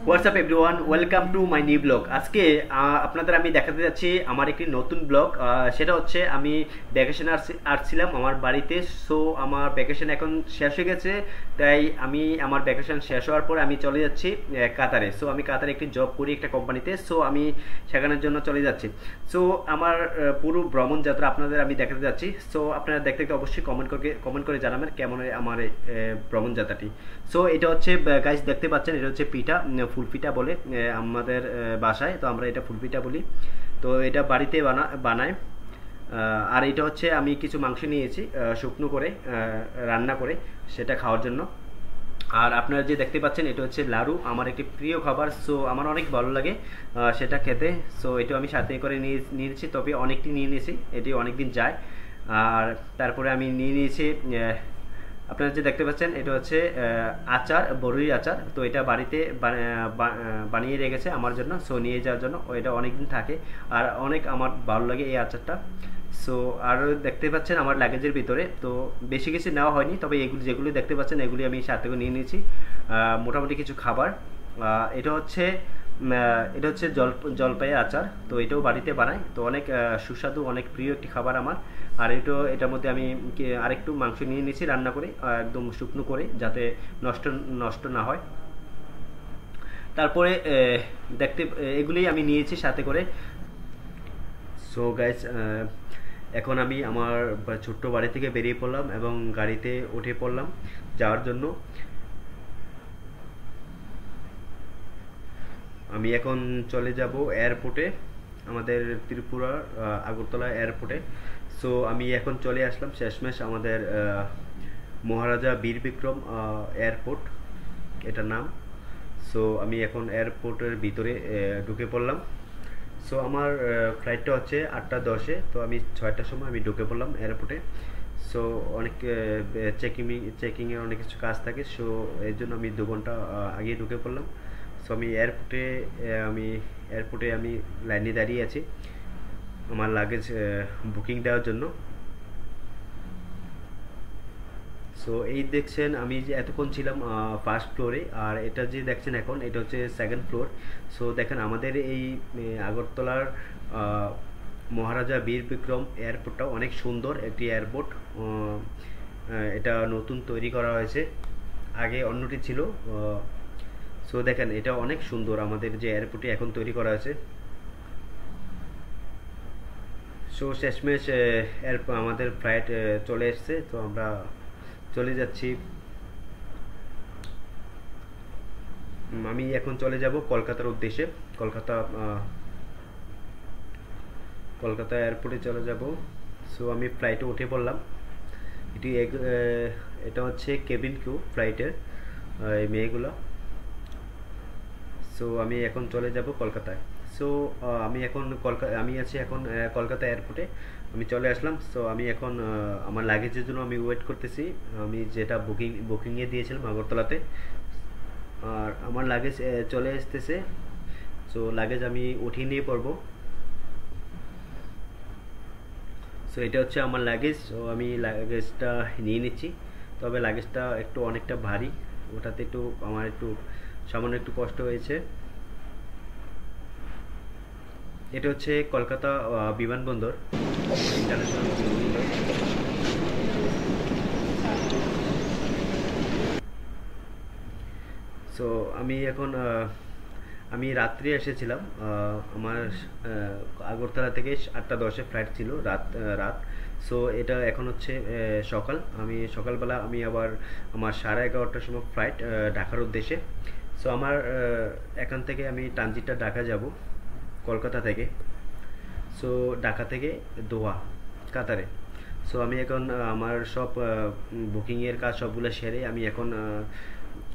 WhatsApp everyone, welcome to my new blog. আজকে আপনাদের আমি দেখাতে যাচ্ছি আমার একটি নতুন ব্লগ। সেটা হচ্ছে আমি ভ্যাকেশন আসছিলাম আমার বাড়িতে। সো আমার ভ্যাকেশন এখন শেষ হয়ে গেছে, তাই আমি আমার ভ্যাকেশন শেষ হওয়ার পর আমি চলে যাচ্ছি কাতারে। সো আমি কাতারে একটি জব করি একটা কোম্পানিতে, সো আমি সেখানের জন্য চলে যাচ্ছি। সো আমার পুরো ভ্রমণ যাত্রা আপনাদের আমি দেখাতে যাচ্ছি। সো আপনারা দেখতে দেখতে অবশ্যই কমেন্ট করে জানাবেন কেমন আমার ভ্রমণ যাত্রাটি। সো এটা হচ্ছে গাইস, দেখতে পাচ্ছেন এটা হচ্ছে পিঠা, ফুলপিঠা বলে আমাদের বাসায়, তো আমরা এটা ফুলপিঠা বলি। তো এটা বাড়িতে বানায়। আর এটা হচ্ছে আমি কিছু মাংস নিয়েছি শুকনো করে রান্না করে সেটা খাওয়ার জন্য। আর আপনারা যে দেখতে পাচ্ছেন এটা হচ্ছে লাড়ু, আমার একটি প্রিয় খাবার। সো আমার অনেক ভালো লাগে সেটা খেতে। সো এটা আমি সাথে করে নিয়েছি, তবে অনেকটি নিয়ে নিয়েছি, এটি অনেক দিন যায়। আর তারপরে আমি নিয়ে নিয়েছি আপনারা যে দেখতে পাচ্ছেন এটা হচ্ছে আচার, বড়ির আচার। তো এটা বাড়িতে বানিয়ে রেখেছে আমার জন্য, সো নিয়ে যাওয়ার জন্য। এটা অনেক দিন থাকে আর অনেক আমার ভালো লাগে এই আচারটা। সো আর দেখতে পাচ্ছেন আমার লাগেজের ভিতরে তো বেশি কিছু নেওয়া হয়নি, তবে এগুলি যেগুলি দেখতে পাচ্ছেন এগুলি আমি সাথে করে নিয়ে নিয়েছি মোটামুটি কিছু খাবার। এটা হচ্ছে জলপাইয়ের আচার। তো এটাও বাড়িতে বানাই, তো অনেক সুস্বাদু, অনেক প্রিয় একটি খাবার আমার। আর এটার মধ্যে আমি আরেকটু মাংস নিয়ে নিয়েছি রান্না করে, একদম শুকনো করে, যাতে নষ্ট নষ্ট না হয়। তারপরে দেখতে এগুলি আমি নিয়েছি সাথে করে। সো গাইজ, এখন আমি আমার ছোট্ট বাড়ি থেকে বেরিয়ে পড়লাম এবং গাড়িতে উঠে পড়লাম যাওয়ার জন্য। আমি এখন চলে যাব এয়ারপোর্টে, আমাদের ত্রিপুরার আগরতলা এয়ারপোর্টে। সো আমি এখন চলে আসলাম শেষমেশ আমাদের মহারাজা বীর বিক্রম এয়ারপোর্ট, এটার নাম। সো আমি এখন এয়ারপোর্টের ভিতরে ঢুকে পড়লাম। সো আমার ফ্লাইটটা হচ্ছে 8টা 10-এ, তো আমি 6টার সময় আমি ঢুকে পড়লাম এয়ারপোর্টে। সো অনেক চেকিংয়ের অনেক কিছু কাজ থাকে, সো এই জন্য আমি 2 ঘন্টা আগে ঢুকে পড়লাম। সো আমি এয়ারপোর্টে লাইনে দাঁড়িয়ে আছি আমার লাগেজ বুকিং দেওয়ার জন্য। সো এই দেখছেন আমি যে এতক্ষণ ছিলাম ফার্স্ট ফ্লোরে, আর এটা যে দেখছেন এখন এটা হচ্ছে সেকেন্ড ফ্লোর। সো দেখেন আমাদের এই আগরতলার মহারাজা বীর বিক্রম এয়ারপোর্টটা অনেক সুন্দর একটি এয়ারপোর্ট। এটা নতুন তৈরি করা হয়েছে, আগে অন্যটি ছিল। সো দেখেন এটা অনেক সুন্দর আমাদের যে এয়ারপোর্টটি এখন তৈরি করা হয়েছে। সো শেষমেশ আমাদের ফ্লাইট চলে এসছে, তো আমরা চলে যাচ্ছি। আমি এখন চলে যাব কলকাতার উদ্দেশ্যে। কলকাতা কলকাতা এয়ারপোর্টে চলে যাব। সো আমি ফ্লাইটে উঠে পড়লাম। এটা হচ্ছে কেবিন ক্রু ফ্লাইটের এই মেয়েগুলো। সো আমি এখন চলে যাব কলকাতায়। সো আমি আছি এখন কলকাতা এয়ারপোর্টে, আমি চলে আসলাম। সো আমি এখন আমার লাগেজের জন্য আমি ওয়েট করতেছি, আমি যেটা বুকিংয়ে দিয়েছিলাম আগরতলাতে। আর আমার লাগেজ চলে আসতেছে। সো লাগেজ আমি উঠিয়ে নিয়ে পড়বো। সো এটা হচ্ছে আমার লাগেজ। সো আমি লাগেজটা নিয়ে নিচ্ছি, তবে লাগেজটা অনেকটা ভারী, ওটাতে আমার সামান্য একটু কষ্ট হয়েছে। এটা হচ্ছে কলকাতা বিমানবন্দর, ইন্টারন্যাশনাল বিমানবন্দর। সো আমি রাত্রে এসেছিলাম। আমার আগরতলা থেকে 8টা 10-এ ফ্লাইট ছিল, রাত। সো এটা এখন হচ্ছে সকাল। আমি সকালবেলা আবার আমার 11:30টার সময় ফ্লাইট ঢাকার উদ্দেশ্যে। সো আমার এখান থেকে আমি ট্রানজিটটা ঢাকা যাব কলকাতা থেকে। সো ঢাকা থেকে দোহা, কাতারে। সো আমি এখন আমার সব বুকিংয়ের কাজ সবগুলো সেরে আমি এখন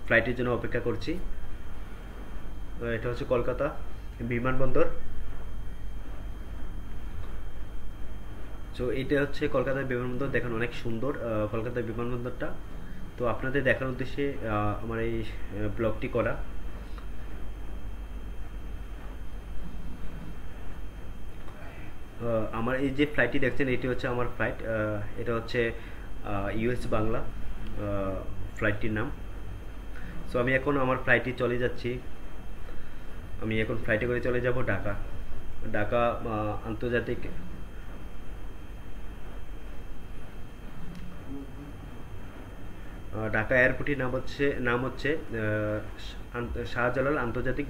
ফ্লাইটের জন্য অপেক্ষা করছি। এটা হচ্ছে কলকাতা বিমানবন্দর। সো এটা হচ্ছে কলকাতা বিমানবন্দর, দেখেন অনেক সুন্দর কলকাতা বিমানবন্দরটা। তো আপনাদের দেখার উদ্দেশ্যে আমার এই ব্লগটি করা। আমার এই যে ফ্লাইটটি দেখছেন এটি হচ্ছে আমার ফ্লাইট। এটা হচ্ছে ইউএস বাংলা ফ্লাইটটির নাম। সো আমি এখন আমার ফ্লাইটে চলে যাচ্ছি আমি এখন ফ্লাইটে করে চলে যাব ঢাকা। ঢাকা আন্তর্জাতিক ঢাকা এয়ারপোর্টের নাম হচ্ছে শাহজালাল আন্তর্জাতিক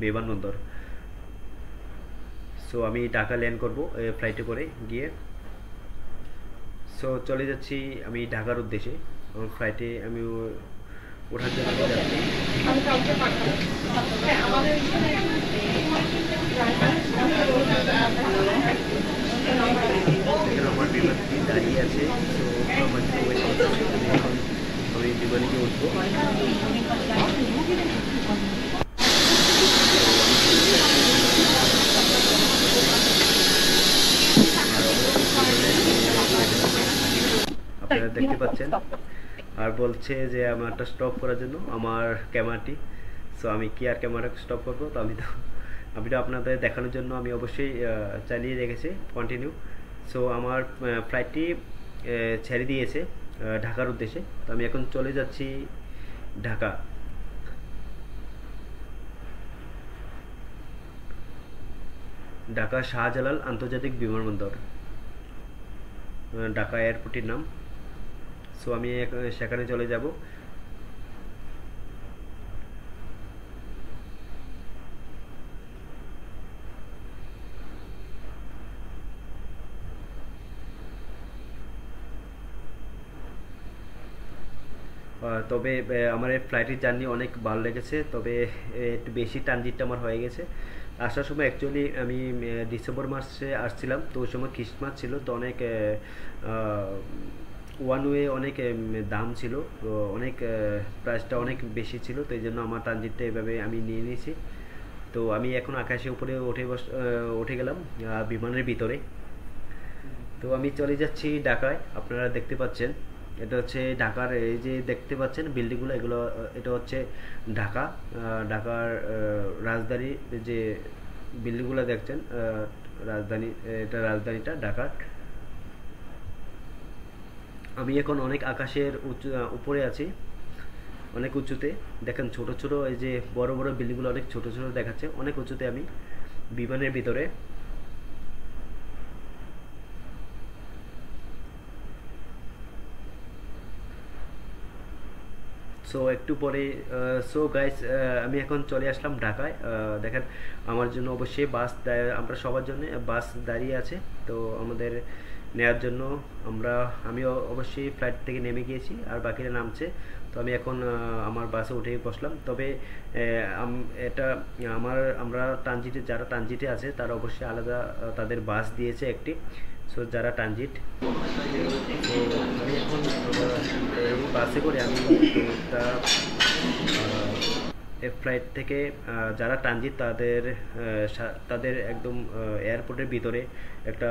বিমানবন্দর। সো আমি ঢাকা ল্যান্ড করব ফ্লাইটে করে গিয়ে। সো চলে যাচ্ছি আমি ঢাকার উদ্দেশ্যে। ফ্লাইটে আমি ওঠার জন্য যাচ্ছি। আমার বিমানটি দাঁড়িয়ে আছে। তো আমার জন্য ওয়েট করতেছি। আমি বিমানে গিয়ে উঠবো। আপনারা দেখতে পাচ্ছেন আর বলছে যে আমারটা স্টপ করার জন্য আমার ক্যামেরাটি। সো আমি কি আর ক্যামেরা স্টপ করবো? তো আমি তো আপনাদের দেখানোর জন্য আমি অবশ্যই চালিয়ে রেখেছি কন্টিনিউ। সো আমার ফ্লাইটটি ছেড়ে দিয়েছে ঢাকার উদ্দেশ্যে। তো আমি এখন চলে যাচ্ছি ঢাকা। ঢাকা শাহজালাল আন্তর্জাতিক বিমানবন্দর, ঢাকা এয়ারপোর্টের নাম। সো আমি সেখানে চলে যাব। তবে আমার এই ফ্লাইটের জার্নি অনেক ভালো লেগেছে। তবে একটু বেশি ট্রানজিটটা আমার হয়ে গেছে। আসার সময় অ্যাকচুয়ালি আমি ডিসেম্বর মাসে আসছিলাম, তো ওই সময় খ্রিস্টমাস ছিল, তো অনেক ওয়ান ওয়ে অনেক দাম ছিল, তো অনেক প্রাইসটা অনেক বেশি ছিল, তো এই জন্য আমার ট্রানজিটটা এভাবে আমি নিয়ে নিয়েছি। তো আমি এখন আকাশের উপরে উঠে গেলাম বিমানের ভিতরে। তো আমি চলে যাচ্ছি ঢাকায়। আপনারা দেখতে পাচ্ছেন এটা হচ্ছে ঢাকার, এই যে দেখতে পাচ্ছেন বিল্ডিংগুলো, এগুলো এটা হচ্ছে ঢাকা, ঢাকার রাজধানী। যে বিল্ডিংগুলো দেখছেন রাজধানী, এটা রাজধানীটা ঢাকার। আমি এখন অনেক আকাশের উপরে আছি, অনেক উঁচুতে। দেখেন ছোট ছোট এই যে বড় বড় বিল্ডিংগুলো অনেক ছোট ছোট দেখাচ্ছে, অনেক উঁচুতে আমি বিমানের ভিতরে। সো একটু পরে সো গাইস আমি এখন চলে আসলাম ঢাকায়। দেখেন আমার জন্য অবশ্যই বাস, আমরা সবার জন্য বাস দাঁড়িয়ে আছে। তো আমাদের নেওয়ার জন্য আমিও অবশ্যই ফ্লাইট থেকে নেমে গিয়েছি, আর বাকিরা নামছে। তো আমি এখন আমার বাসে উঠে বসলাম। তবে এটা আমরা যারা ট্রানজিটে আছে তারা অবশ্যই আলাদা তাদের বাস দিয়েছে একটি। সো যারা ট্রানজিট, তো আমি এখন বাসে করে আমি একটা ফ্লাইট থেকে যারা ট্রানজিট তাদের একদম এয়ারপোর্টের ভিতরে একটা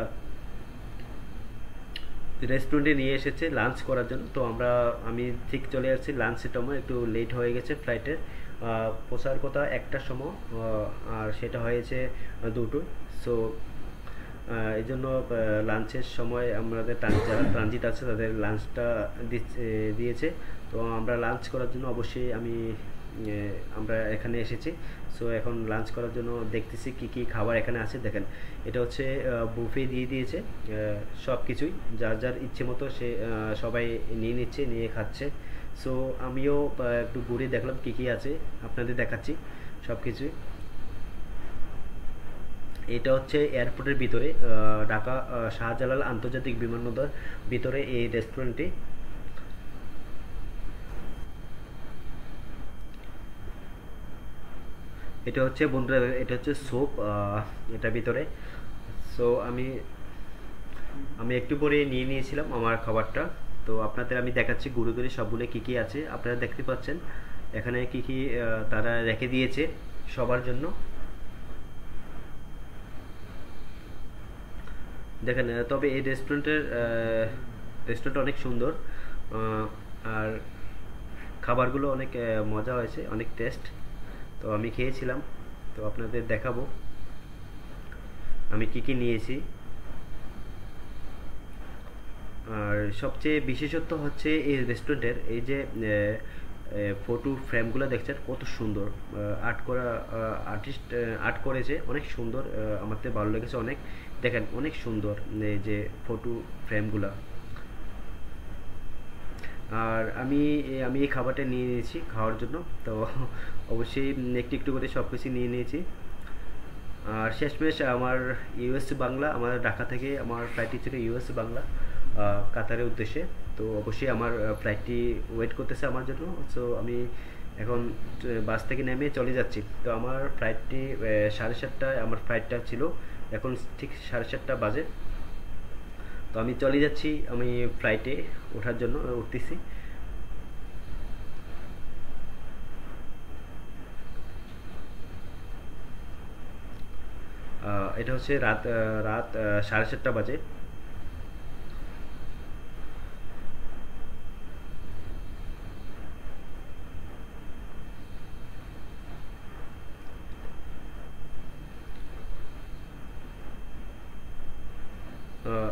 রেস্টুরেন্টে নিয়ে এসেছে লাঞ্চ করার জন্য। তো আমি ঠিক চলে আসছি লাঞ্চের সময়, একটু লেট হয়ে গেছে ফ্লাইটের। পৌঁছার কথা 1টার সময়, আর সেটা হয়েছে 2টো। সো এই জন্য লাঞ্চের সময় আমাদের যারা ট্রানজিট আছে তাদের লাঞ্চটা দিয়েছে। তো আমরা লাঞ্চ করার জন্য অবশ্যই আমরা এখানে এসেছি। সো এখন লাঞ্চ করার জন্য দেখতেছি কি কি খাবার এখানে আছে। দেখেন এটা হচ্ছে বুফে দিয়ে দিয়েছে সব কিছুই, যার যার ইচ্ছে মতো সবাই নিয়ে নিচ্ছে, নিয়ে খাচ্ছে। সো আমিও একটু ঘুরে দেখলাম কি কি আছে, আপনাদের দেখাচ্ছি সব কিছুই। এটা হচ্ছে এয়ারপোর্টের ভিতরে, ঢাকা শাহজালাল আন্তর্জাতিক বিমানবন্দর ভিতরে এই রেস্টুরেন্টটি। এটা হচ্ছে বন্ধুরা, এটা হচ্ছে স্যুপ এটা ভিতরে। সো আমি একটু পরে নিয়ে নিয়েছিলাম আমার খাবারটা। তো আপনাদের আমি দেখাচ্ছি ঘুরে ঘুরে সবগুলো কি কি আছে। আপনারা দেখতে পাচ্ছেন এখানে কি কি তারা রেখে দিয়েছে সবার জন্য। দেখেন তবে এই রেস্টুরেন্ট অনেক সুন্দর, আর খাবারগুলো অনেক মজা হয়েছে, অনেক টেস্ট। তো আমি খেয়েছিলাম, তো আপনাদের দেখাবো আমি কি কি নিয়েছি। আর সবচেয়ে বিশেষত্ব হচ্ছে এই রেস্টুরেন্টের এই যে ফটো ফ্রেমগুলো দেখছেন কত সুন্দর আর্ট করা, আর্টিস্ট আর্ট করেছে অনেক সুন্দর, আমার তো ভালো লেগেছে অনেক। দেখেন অনেক সুন্দর এই যে ফটো ফ্রেমগুলা। আর আমি এই খাবারটা নিয়ে নিয়েছি খাওয়ার জন্য। তো অবশ্যই একটু একটু করে সব কিছু নিয়ে নিয়েছি। আর শেষমেশ আমার ইউএস বাংলা, আমার ঢাকা থেকে আমার ফ্লাইটটি ছিল ইউএস বাংলা কাতারের উদ্দেশ্যে। তো অবশ্যই আমার ফ্লাইটটি ওয়েট করতেছে আমার জন্য। সো আমি এখন বাস থেকে নেমে চলে যাচ্ছি। তো আমার ফ্লাইটটি 7:30টায় আমার ফ্লাইটটা ছিল, এখন ঠিক 7:30 বাজে। তো আমি চলে যাচ্ছি, আমি ফ্লাইটে ওঠার জন্য উঠতেছি। এটা হচ্ছে রাত 7:30 বাজে।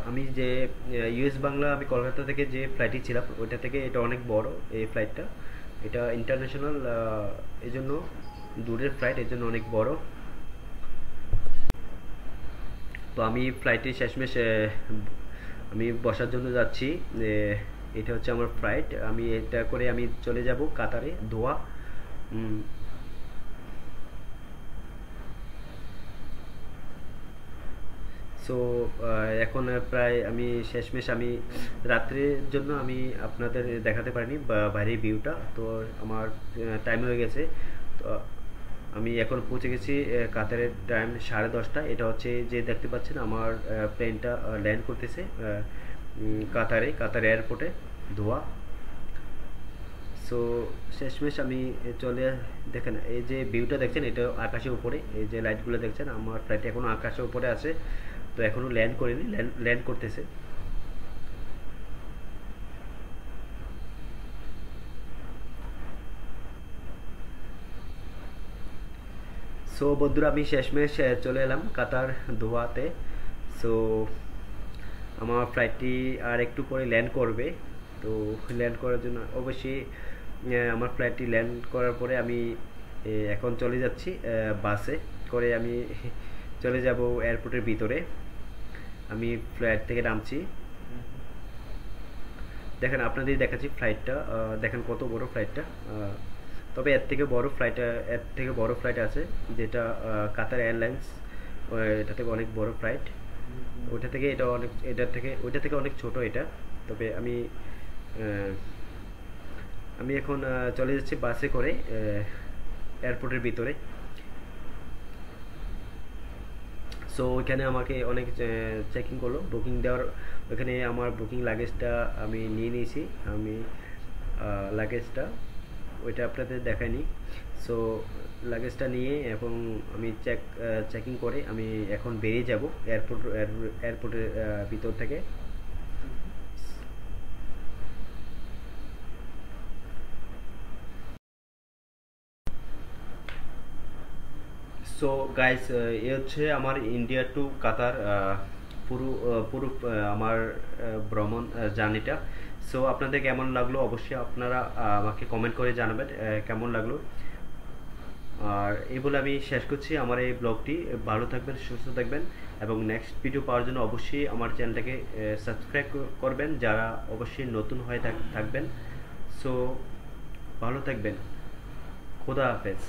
আমি যে ইউএস বাংলা, আমি কলকাতা থেকে যে ফ্লাইটে ছিলাম ওইটা থেকে এটা অনেক বড় এই ফ্লাইটটা। এটা ইন্টারন্যাশনাল, এই জন্য দূরের ফ্লাইট, এই জন্য অনেক বড়। তো আমি ফ্লাইটে শেষমেশ আমি বসার জন্য যাচ্ছি। এটা হচ্ছে আমার ফ্লাইট, আমি এটা করে আমি চলে যাব কাতারে, দোহা। উম, সো এখন প্রায় আমি শেষমেশ আমি রাত্রের জন্য আমি আপনাদের দেখাতে পারিনি বাইরের ভিউটা। তো আমার টাইম হয়ে গেছে। তো আমি এখন পৌঁছে গেছি কাতারের টাইম 10:30। এটা হচ্ছে যে দেখতে পাচ্ছেন আমার প্লেনটা ল্যান্ড করতেছে কাতার এয়ারপোর্টে, দোহা। সো শেষমেশ আমি চলে দেখেন এই যে ভিউটা দেখছেন এটা আকাশের উপরে, এই যে লাইটগুলো দেখছেন আমার ফ্লাইট এখনো আকাশের উপরে আছে। তো এখনো ল্যান্ড করেনি, ল্যান্ড করতেছে। সো বন্ধুরা আমি শেষমেশ চলে এলাম কাতার দোহাতে। সো আমার ফ্লাইটটি আর একটু পরে ল্যান্ড করবে। তো ল্যান্ড করার জন্য অবশ্যই আমার ফ্লাইটটি ল্যান্ড করার পরে আমি এখন চলে যাচ্ছি বাসে করে আমি চলে যাব এয়ারপোর্টের ভিতরে। আমি ফ্লাইট থেকে নামছি, দেখেন আপনাদের দেখাচ্ছি ফ্লাইটটা, দেখেন কত বড় ফ্লাইটটা। তবে এর থেকে বড় ফ্লাইট আছে যেটা কাতার এয়ারলাইন্স, এটা থেকে অনেক বড় ফ্লাইট। ওইটা থেকে অনেক ছোট এটা। তবে আহ, আমি এখন চলে যাচ্ছি বাসে করে এয়ারপোর্টের ভিতরে। সো ওইখানে আমাকে অনেক চেকিং করলো, বুকিং দেওয়ার। ওইখানে আমার বুকিং লাগেজটা আমি নিয়ে নিয়েছি। আমি লাগেজটা ওইটা আপনাদের দেখাইনি। সো লাগেজটা নিয়ে এবং আমি চেকিং করে আমি এখন বেরিয়ে যাব এয়ারপোর্টের ভিতর থেকে। সো গাইস, এ হচ্ছে আমার ইন্ডিয়া টু কাতার পুরো আমার ভ্রমণ জার্নিটা। সো আপনাদের কেমন লাগলো অবশ্যই আপনারা আমাকে কমেন্ট করে জানাবেন কেমন লাগলো। আর এই বলে আমি শেষ করছি আমার এই ব্লগটি। ভালো থাকবেন, সুস্থ থাকবেন এবং নেক্সট ভিডিও পাওয়ার জন্য অবশ্যই আমার চ্যানেলটাকে সাবস্ক্রাইব করবেন যারা অবশ্যই নতুন হয়ে থাকবেন। সো ভালো থাকবেন, খোদা হাফেজ।